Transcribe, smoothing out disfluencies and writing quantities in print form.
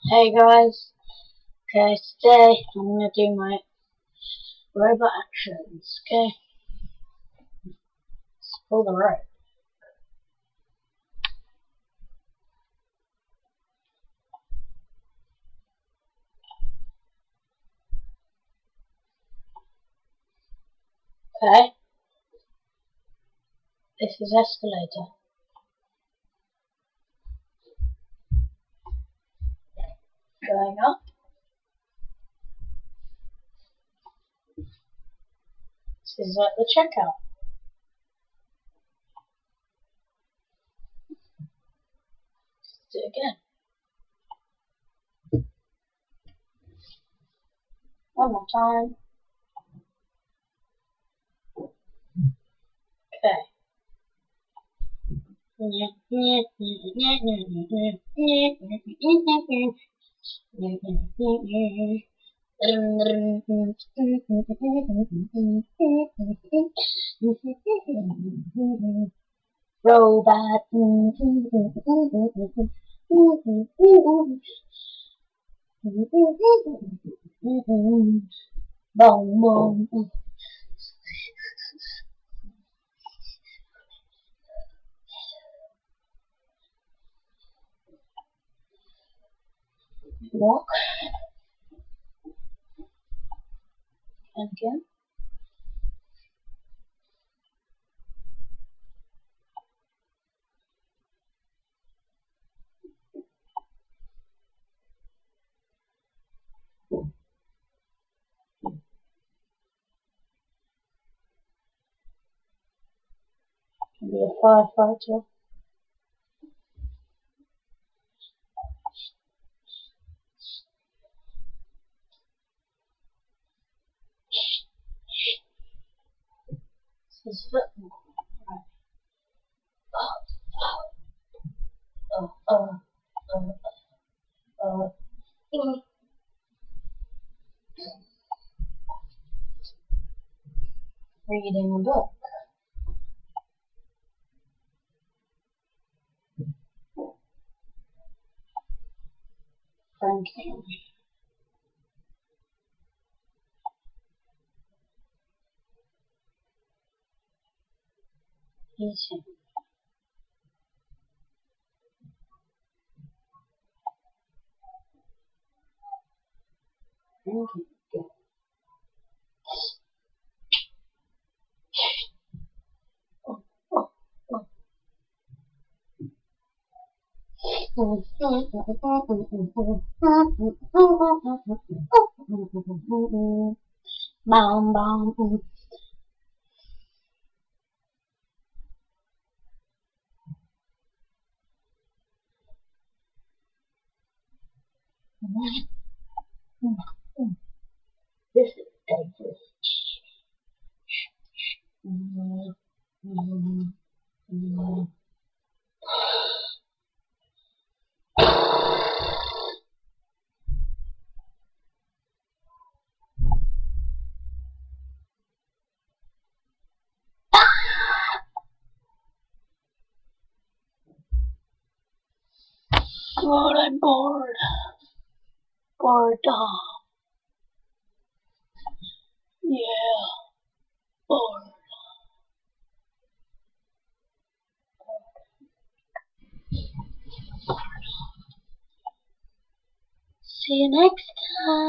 Hey guys, okay, today I'm gonna do my robot actions, okay? Let's pull the rope. Okay, this is escalator. Going up. This is at the checkout. Let's do it again. One more time. Okay. Robot. Boom, boom. Walk. And again. Can be a firefighter. This is football. Uh, reading a book. Drinking. Eating. Drinking. Bom, bom. This is dangerous. God, I'm bored. Bored. Yeah, bored. See you next time.